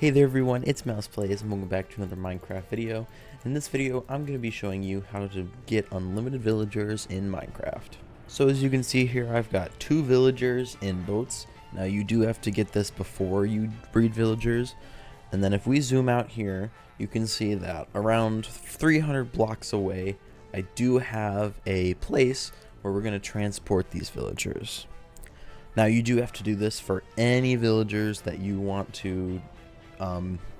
Hey there everyone, it's MousePlays and welcome back to another Minecraft video. In this video, I'm going to be showing you how to get unlimited villagers in Minecraft. So as you can see here, I've got 2 villagers in boats. Now you do have to get this before you breed villagers. And then if we zoom out here, you can see that around 300 blocks away, I do have a place where we're going to transport these villagers. Now you do have to do this for any villagers that you want to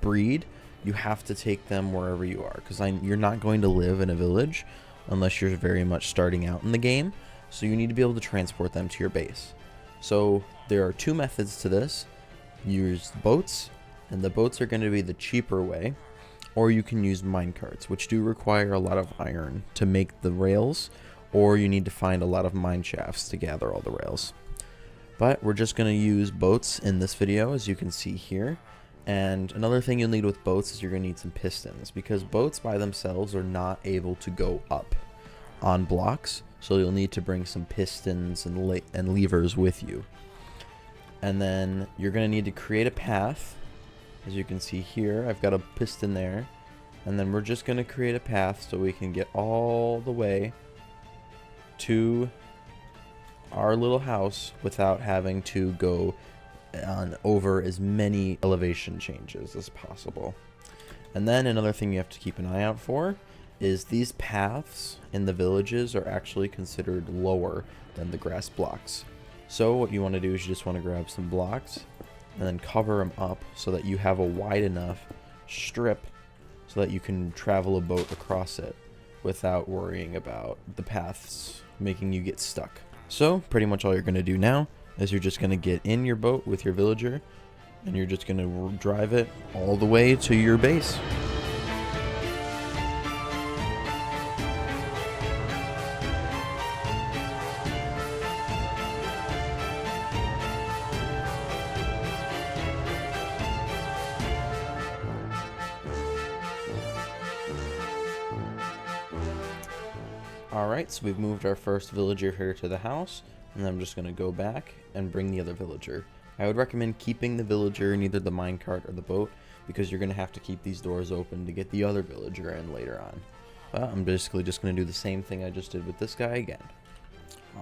breed. You have to take them wherever you are, because you're not going to live in a village unless you're very much starting out in the game. So you need to be able to transport them to your base. So there are 2 methods to this. Use boats, and the boats are going to be the cheaper way, or you can use minecarts, which do require a lot of iron to make the rails, or you need to find a lot of mine shafts to gather all the rails. But we're just going to use boats in this video, as you can see here. And another thing you'll need with boats is you're going to need some pistons, because boats by themselves are not able to go up on blocks. So you'll need to bring some pistons and levers with you. And then you're going to need to create a path. As you can see here, I've got a piston there. And then we're just going to create a path so we can get all the way to our little house without having to go on over as many elevation changes as possible. And then another thing you have to keep an eye out for is these paths in the villages are actually considered lower than the grass blocks. So what you want to do is you just want to grab some blocks and then cover them up so that you have a wide enough strip so that you can travel a boat across it without worrying about the paths making you get stuck. So pretty much all you're going to do now is you're just going to get in your boat with your villager and you're just going to drive it all the way to your base. Alright, so we've moved our first villager here to the house, and I'm just going to go back and bring the other villager. I would recommend keeping the villager in either the minecart or the boat, because you're going to have to keep these doors open to get the other villager in later on. But I'm basically just going to do the same thing I just did with this guy again.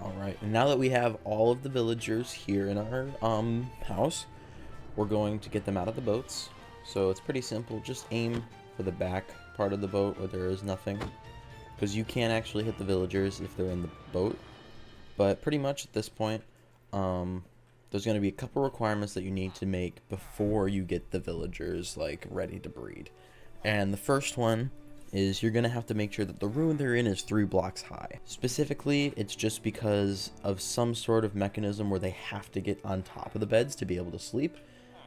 Alright, and now that we have all of the villagers here in our house, we're going to get them out of the boats. So it's pretty simple, just aim for the back part of the boat where there is nothing, because you can't actually hit the villagers if they're in the boat. But pretty much at this point, there's going to be a couple requirements that you need to make before you get the villagers like ready to breed. And the first one is you're going to have to make sure that the room they're in is 3 blocks high. Specifically, it's just because of some sort of mechanism where they have to get on top of the beds to be able to sleep.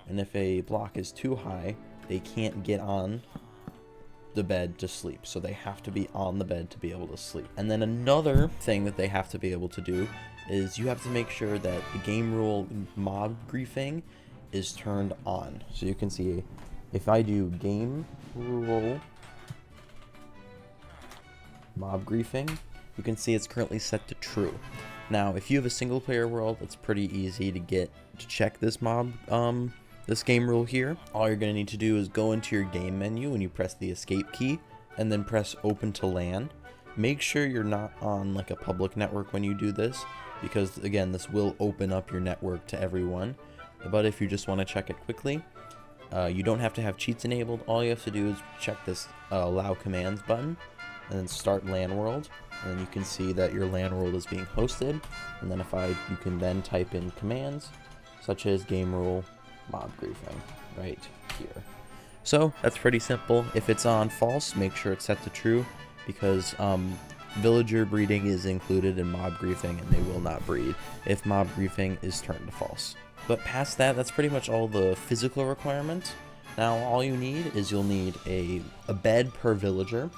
And if a block is too high, they can't get on the bed to sleep, so they have to be on the bed to be able to sleep. And then another thing that they have to be able to do is you have to make sure that the game rule mob griefing is turned on. So you can see if I do game rule mob griefing, you can see it's currently set to true. Now if you have a single player world, it's pretty easy to check this this game rule here. All you're going to need to do is go into your game menu and you press the escape key and then press open to LAN. Make sure you're not on like a public network when you do this, because again, this will open up your network to everyone. But if you just want to check it quickly, you don't have to have cheats enabled. All you have to do is check this allow commands button and then start LAN world, and then you can see that your LAN world is being hosted. And then you can then type in commands such as game rule mob griefing right here. So that's pretty simple. If it's on false, make sure it's set to true, because villager breeding is included in mob griefing and they will not breed if mob griefing is turned to false. But past that, that's pretty much all the physical requirements. Now all you need is you'll need a bed per villager.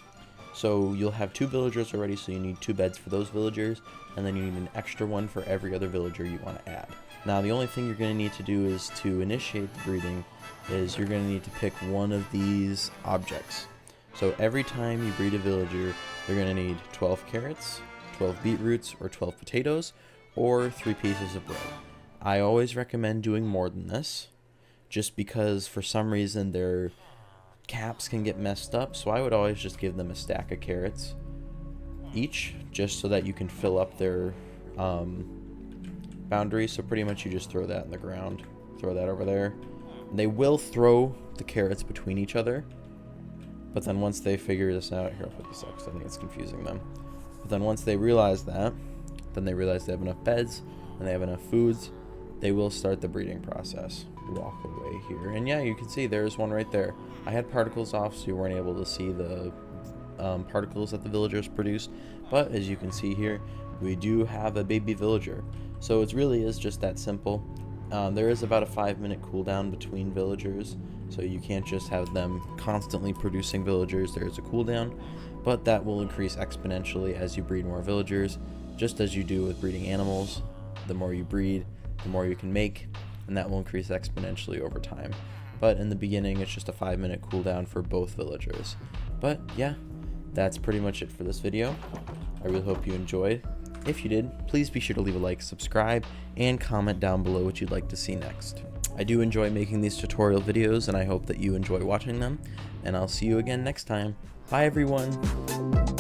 So you'll have 2 villagers already, so you need 2 beds for those villagers, and then you need an extra one for every other villager you want to add. Now the only thing you're going to need to do is to initiate the breeding is you're going to need to pick one of these objects. So every time you breed a villager, you're going to need 12 carrots, 12 beetroots, or 12 potatoes, or 3 pieces of bread. I always recommend doing more than this, just because for some reason their caps can get messed up. So I would always just give them a stack of carrots each, just so that you can fill up their boundary. So pretty much you just throw that in the ground, throw that over there, and they will throw the carrots between each other. But then once they figure this out, here, I'll put this up because I think it's confusing them. But then once they realize that, then they realize they have enough beds and they have enough foods, they will start the breeding process. Walk away here, and yeah, you can see there's one right there. I had particles off, so you weren't able to see the particles that the villagers produced. But as you can see here, we do have a baby villager. So it really is just that simple. There is about a 5-minute cooldown between villagers, so you can't just have them constantly producing villagers. There's a cooldown, but that will increase exponentially as you breed more villagers, just as you do with breeding animals. The more you breed, the more you can make, and that will increase exponentially over time. But in the beginning, it's just a 5-minute cooldown for both villagers. But yeah, that's pretty much it for this video. I really hope you enjoyed. If you did, please be sure to leave a like, subscribe, and comment down below what you'd like to see next. I do enjoy making these tutorial videos, and I hope that you enjoy watching them, and I'll see you again next time. Bye everyone!